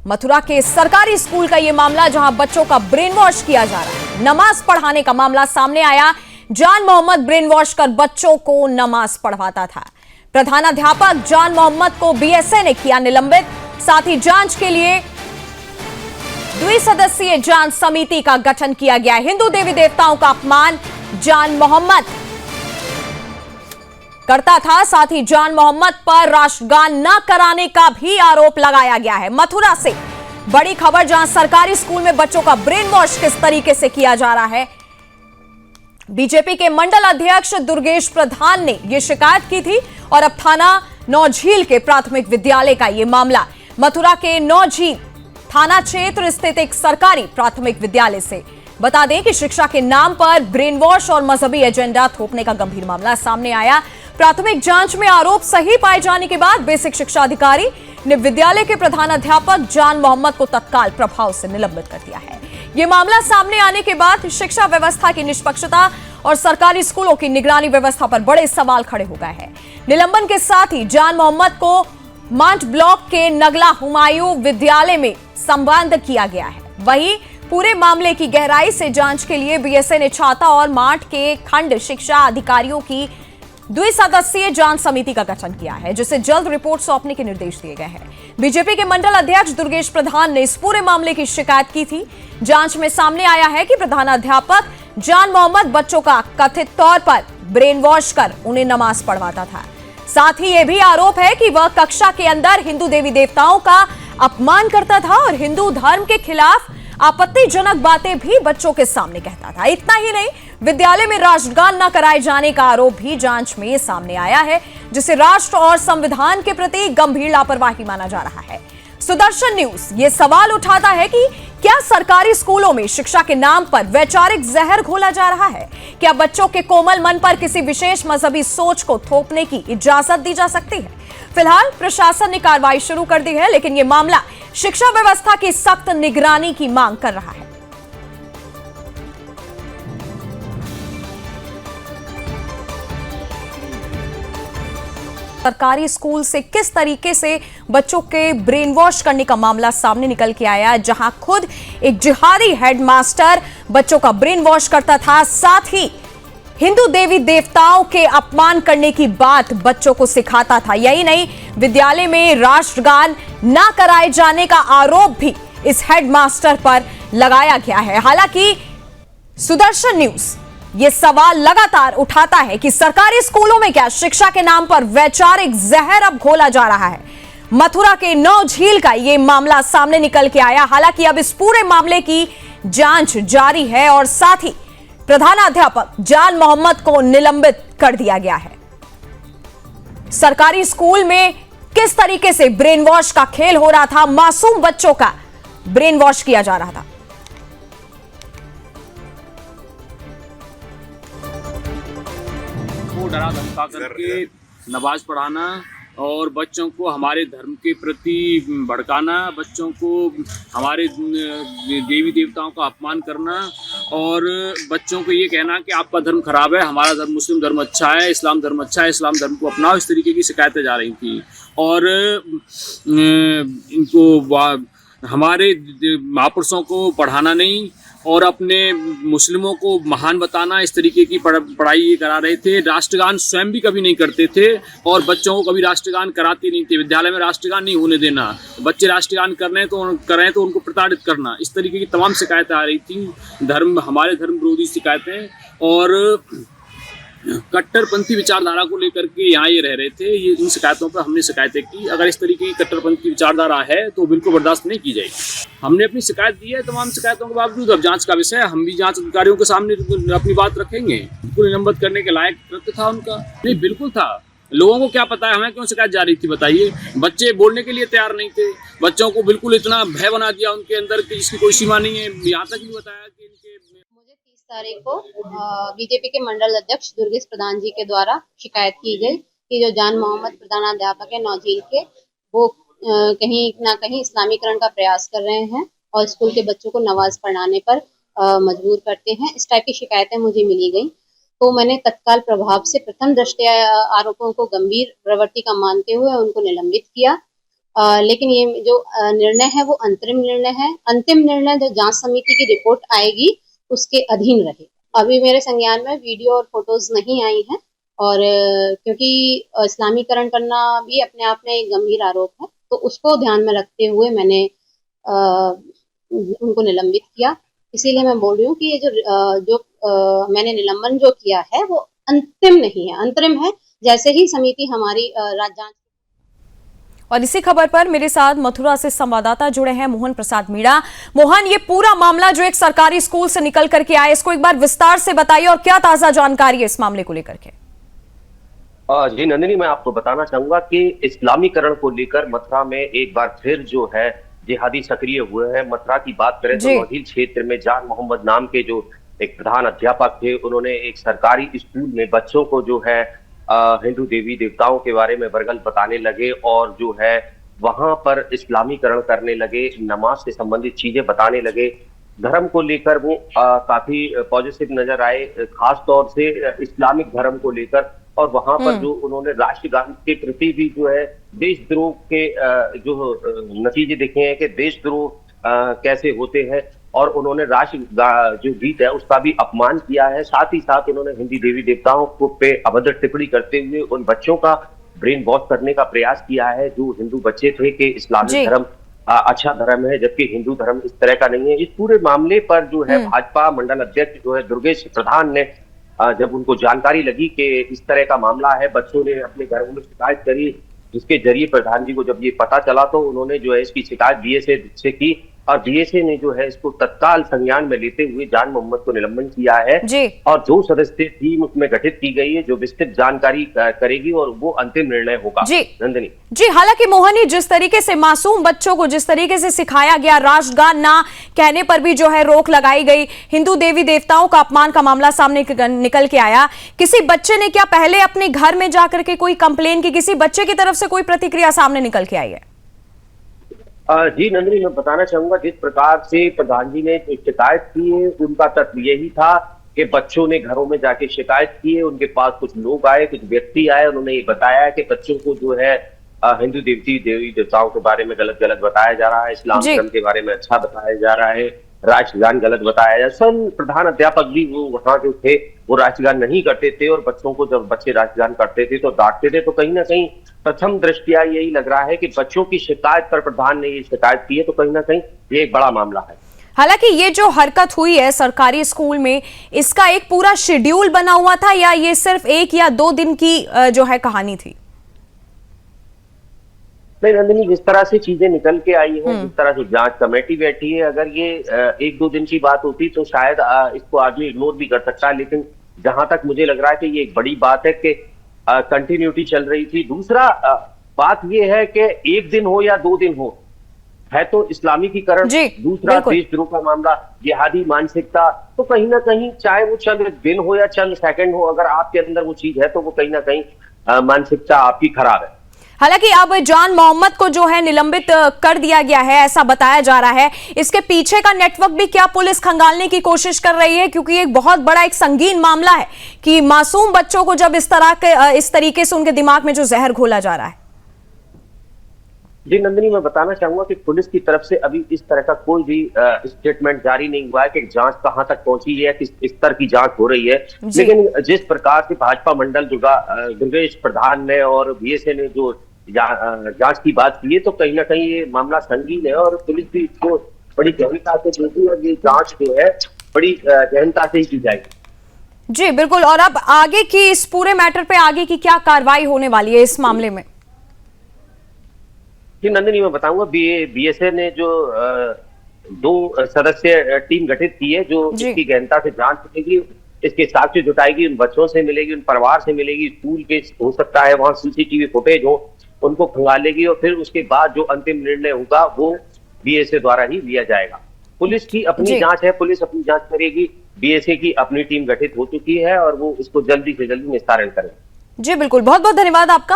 मथुरा के सरकारी स्कूल का यह मामला, जहां बच्चों का ब्रेन वॉश किया जा रहा है। नमाज पढ़ाने का मामला सामने आया। जान मोहम्मद ब्रेन वॉश कर बच्चों को नमाज पढ़वाता था। प्रधानाध्यापक जान मोहम्मद को बीएसए ने किया निलंबित। साथ ही जांच के लिए द्विसदस्यीय जांच समिति का गठन किया गया। हिंदू देवी देवताओं का अपमान जान मोहम्मद करता था। साथ ही जान मोहम्मद पर राष्ट्रगान न कराने का भी आरोप लगाया गया है। मथुरा से बड़ी खबर, जहां सरकारी स्कूल में बच्चों का ब्रेन वॉश किस तरीके से किया जा रहा है। बीजेपी के मंडल अध्यक्ष दुर्गेश प्रधान ने यह शिकायत की थी और अब थाना नौझील के प्राथमिक विद्यालय का यह मामला। मथुरा के नौझील थाना क्षेत्र स्थित एक सरकारी प्राथमिक विद्यालय से बता दें कि शिक्षा के नाम पर ब्रेन वॉश और मजहबी एजेंडा थोपने का गंभीर मामला सामने आया। प्राथमिक जांच में आरोप सही पाए जाने के बाद बेसिक शिक्षा अधिकारी ने विद्यालय के प्रधानाध्यापक जान मोहम्मद को तत्काल प्रभाव से निलंबित कर दिया है। यह मामला सामने आने के बाद शिक्षा व्यवस्था की निष्पक्षता और सरकारी स्कूलों की निगरानी व्यवस्था पर बड़े सवाल खड़े हो गए हैं। निलंबन के साथ ही जान मोहम्मद को मांट ब्लॉक के नगला हुमायूं विद्यालय में संबद्ध किया गया है। वहीं पूरे मामले की गहराई से जांच के लिए बीएसए ने छाता और मांट के खंड शिक्षा अधिकारियों की द्विसदस्यीय जांच समिति का गठन किया है, जिसे जल्द रिपोर्ट सौंपने के निर्देश दिए गए हैं। बीजेपी के मंडल अध्यक्ष दुर्गेश प्रधान ने इस पूरे मामले की शिकायत की थी। जांच में सामने आया है कि प्रधानाध्यापक जान मोहम्मद बच्चों का कथित तौर पर ब्रेन वॉश कर उन्हें नमाज पढ़वाता था। साथ ही यह भी आरोप है कि वह कक्षा के अंदर हिंदू देवी देवताओं का अपमान करता था और हिंदू धर्म के खिलाफ आपत्तिजनक बातें भी बच्चों के सामने कहता था। इतना ही नहीं, विद्यालय में राष्ट्रगान न कराए जाने का आरोप भी जांच में सामने आया है, जिसे राष्ट्र और संविधान के प्रति गंभीर लापरवाही माना जा रहा है। सुदर्शन न्यूज ये सवाल उठाता है कि क्या सरकारी स्कूलों में शिक्षा के नाम पर वैचारिक जहर घोला जा रहा है? क्या बच्चों के कोमल मन पर किसी विशेष मजहबी सोच को थोपने की इजाजत दी जा सकती है? फिलहाल प्रशासन ने कार्रवाई शुरू कर दी है, लेकिन यह मामला शिक्षा व्यवस्था की सख्त निगरानी की मांग कर रहा है। सरकारी स्कूल से किस तरीके से बच्चों के ब्रेन वॉश करने का मामला सामने निकल के आया, जहां खुद एक जिहादी हेडमास्टर बच्चों का ब्रेन वॉश करता था। साथ ही हिंदू देवी देवताओं के अपमान करने की बात बच्चों को सिखाता था। यही नहीं, विद्यालय में राष्ट्रगान न कराए जाने का आरोप भी इस हेडमास्टर पर लगाया गया है। हालांकि सुदर्शन न्यूज ये सवाल लगातार उठाता है कि सरकारी स्कूलों में क्या शिक्षा के नाम पर वैचारिक जहर अब घोला जा रहा है। मथुरा के नौझील का यह मामला सामने निकल के आया। हालांकि अब इस पूरे मामले की जांच जारी है और साथ ही प्रधानाध्यापक जान मोहम्मद को निलंबित कर दिया गया है। सरकारी स्कूल में किस तरीके से ब्रेन वॉश का खेल हो रहा था, मासूम बच्चों का ब्रेन वॉश किया जा रहा था। को डरा धमका करके नमाज पढ़ाना और बच्चों को हमारे धर्म के प्रति भड़काना, बच्चों को हमारे देवी देवताओं का अपमान करना और बच्चों को ये कहना कि आपका धर्म खराब है, हमारा धर्म मुस्लिम धर्म अच्छा है, इस्लाम धर्म अच्छा है, इस्लाम धर्म को अपनाओ, इस तरीके की शिकायतें जा रही थी। और इनको हमारे महापुरुषों को पढ़ाना नहीं और अपने मुस्लिमों को महान बताना, इस तरीके की पढ़ाई करा रहे थे। राष्ट्रगान स्वयं भी कभी नहीं करते थे और बच्चों को कभी राष्ट्रगान कराते नहीं थे। विद्यालय में राष्ट्रगान नहीं होने देना, बच्चे राष्ट्रगान करें तो उनको प्रताड़ित करना, इस तरीके की तमाम शिकायतें आ रही थी। हमारे धर्म विरोधी शिकायतें और कट्टरपंथी विचारधारा को लेकर के यहाँ ये रह रहे थे। ये इन शिकायतों पर हमने शिकायतें की। अगर इस तरीके की कट्टरपंथी विचारधारा है तो बिल्कुल बर्दाश्त नहीं की जाएगी। हमने अपनी शिकायत दी है, तमाम शिकायतों के बावजूद अब जांच का विषय है। हम भी जांच अधिकारियों के सामने अपनी बात रखेंगे। बिल्कुल निलंबित करने के लायक कृत्य था उनका। नहीं, बिल्कुल था। लोगों को क्या पता है, हमें क्यों शिकायत जा रही थी बताइए। बच्चे बोलने के लिए तैयार नहीं थे, बच्चों को बिल्कुल इतना भय बना दिया उनके अंदर कि जिसकी कोई सीमा नहीं है। यहाँ तक भी बताया कि मुझे 30 तारीख को बीजेपी के मंडल अध्यक्ष दुर्गेश प्रधान जी के द्वारा शिकायत की गई कि जो जान मोहम्मद प्रधानाध्यापक है नौझील के, वो कहीं ना कहीं इस्लामीकरण का प्रयास कर रहे हैं और स्कूल के बच्चों को नमाज पढ़ाने पर मजबूर करते हैं। इस टाइप की शिकायतें मुझे मिली गई, तो मैंने तत्काल प्रभाव से प्रथम दृष्टया आरोपों को गंभीर प्रवृत्ति का मानते हुए उनको निलंबित किया लेकिन ये जो निर्णय है वो अंतरिम निर्णय है। अंतिम निर्णय जो जांच समिति की रिपोर्ट आएगी उसके अधीन रहे। अभी मेरे संज्ञान में वीडियो और फोटोज नहीं आई हैं, और क्योंकि इस्लामीकरण करना भी अपने आप में एक गंभीर आरोप है, तो उसको ध्यान में रखते हुए मैंने उनको निलंबित किया। इसीलिए मैं बोल रही हूँ कि ये जो मैंने निलंबन जो किया है वो अंतिम नहीं है, अंतरिम है। जैसे ही समिति हमारी राज्य और इसी खबर पर मेरे साथ मथुरा से संवाददाता जुड़े हैं मोहन प्रसाद मीणा। मोहन, ये पूरा मामला जो एक सरकारी स्कूल से निकल करके आया, इसको एक बार विस्तार से बताइए और क्या ताजा जानकारी है इस मामले को लेकर के? जी नंदिनी, मैं आपको बताना चाहूंगा कि इस्लामीकरण को लेकर मथुरा में एक बार फिर जो है जिहादी सक्रिय हुए हैं। मथुरा की बात करें तो नौझील क्षेत्र में जान मोहम्मद नाम के जो एक प्रधान अध्यापक थे, उन्होंने एक सरकारी स्कूल में बच्चों को जो है हिंदू देवी देवताओं के बारे में बरगल बताने लगे और जो है वहां पर इस्लामीकरण करने लगे, नमाज से संबंधित चीजें बताने लगे। धर्म को लेकर वो काफी पॉजिटिव नजर आए, खास तौर से इस्लामिक धर्म को लेकर। और वहां पर जो उन्होंने राष्ट्रगान के प्रति भी जो है देशद्रोह के जो नतीजे देखे हैं कि देशद्रोह कैसे होते हैं, और उन्होंने राष्ट्र जो गीत है उसका भी अपमान किया है। साथ ही साथ उन्होंने हिंदी देवी देवताओं को पे अभद्र टिप्पणी करते हुए उन बच्चों का ब्रेन वॉश करने का प्रयास किया है जो हिंदू बच्चे थे कि इस्लामिक धर्म अच्छा धर्म है जबकि हिंदू धर्म इस तरह का नहीं है। इस पूरे मामले पर जो है भाजपा मंडल अध्यक्ष जो है दुर्गेश प्रधान ने जब उनको जानकारी लगी कि इस तरह का मामला है, बच्चों ने अपने घरों में शिकायत करी, जिसके जरिए प्रधान जी को जब ये पता चला तो उन्होंने जो है इसकी शिकायत बीएसए से की और बीएसए ने जो है इसको तत्काल संज्ञान में लेते हुए जान मोहम्मद को निलंबन किया है। और 2 सदस्यीय टीम उसमें गठित की गई है जो विस्तृत जानकारी करेगी और वो अंतिम निर्णय होगा। नंदिनी जी, हालांकि मोहन, जिस तरीके से मासूम बच्चों को जिस तरीके से सिखाया गया, राष्ट्रगान ना कहने पर भी जो है रोक लगाई गई, हिंदू देवी देवताओं का अपमान का मामला सामने निकल के आया, किसी बच्चे ने क्या पहले अपने घर में जाकर के कोई कंप्लेन की? किसी बच्चे की तरफ से कोई प्रतिक्रिया सामने निकल के आई है? जी नंदिनी, मैं बताना चाहूंगा जिस प्रकार से प्रधान जी ने शिकायत की है उनका तत्व यही था कि बच्चों ने घरों में जाके शिकायत की है। उनके पास कुछ लोग आए, कुछ व्यक्ति आए, उन्होंने ये बताया कि बच्चों को जो है हिंदू देवी देवताओं के बारे में गलत बताया जा रहा है, इस्लाम धर्म के बारे में अच्छा बताया जा रहा है, राष्ट्रगान गलत बताया जा रहा है। प्रधान अध्यापक भी वो वहां जो थे वो राष्ट्रगान नहीं करते थे और बच्चों को जब बच्चे राष्ट्रगान करते थे तो डांटते थे। तो कहीं ना कहीं प्रथम दृष्टया यही लग रहा है कि बच्चों की शिकायत पर प्रधान ने ये शिकायत की है, तो कहीं ना कहीं ये एक बड़ा मामला है। हालांकि ये जो हरकत हुई है सरकारी स्कूल में, इसका एक पूरा शेड्यूल बना हुआ था या ये सिर्फ 1 या 2 दिन की जो है कहानी थी? नहीं नंदिनी, जिस तरह से चीजें निकल के आई हैं, जिस तरह से जांच कमेटी बैठी है, अगर ये 1-2 दिन की बात होती तो शायद इसको आदमी इग्नोर भी कर सकता है, लेकिन जहां तक मुझे लग रहा है कि ये एक बड़ी बात है कि कंटिन्यूटी चल रही थी। दूसरा बात ये है कि 1 दिन हो या 2 दिन हो, है तो इस्लामीकरण, दूसरा देशद्रोह का मामला, जिहादी मानसिकता, तो कहीं ना कहीं चाहे वो चंद दिन हो या चंद सेकंड हो, अगर आपके अंदर वो चीज है तो वो कहीं ना कहीं मानसिकता आपकी खराब है। हालांकि अब जान मोहम्मद को जो है निलंबित कर दिया गया है ऐसा बताया जा रहा है। इसके पीछे का नेटवर्क भी क्या पुलिस खंगालने की कोशिश कर रही है? क्योंकि एक बहुत बड़ा एक संगीन मामला है कि मासूम बच्चों को जब इस तरीके से उनके दिमाग में जो जहर घोला जा रहा है। जी नंदिनी, मैं बताना चाहूंगा कि पुलिस की तरफ से अभी इस तरह का कोई भी स्टेटमेंट जारी नहीं हुआ है कि जांच कहां तक पहुंची है, किस स्तर की जांच हो रही है। लेकिन जिस प्रकार से भाजपा मंडल दुर्गेश प्रधान ने और बीएसए ने जो जांच की बात की है, तो कहीं ना कहीं ये मामला संगीन है और पुलिस भी इसको बड़ी गहनता से देगी और ये जांच जो है बड़ी गहनता से ही की जाएगी। जी बिल्कुल। और अब आगे की इस पूरे मैटर पे आगे की क्या कार्रवाई होने वाली है इस मामले में? जी नंदिनी, मैं बताऊंगा बीएसए ने जो 2 सदस्यीय टीम गठित की है जो इसकी गहनता से जांच करेगी, इसके साक्ष्य जुटाएगी, उन बच्चों से मिलेगी, उन परिवार से मिलेगी, स्कूल के हो सकता है वहां सीसीटीवी फुटेज हो, उनको खंगालेगी और फिर उसके बाद जो अंतिम निर्णय होगा वो बीएसए द्वारा ही लिया जाएगा। पुलिस की अपनी जांच है, पुलिस अपनी जांच करेगी, बीएसए की अपनी टीम गठित हो चुकी है और वो इसको जल्दी से जल्दी निस्तारण करेगी। जी बिल्कुल, बहुत बहुत धन्यवाद आपका।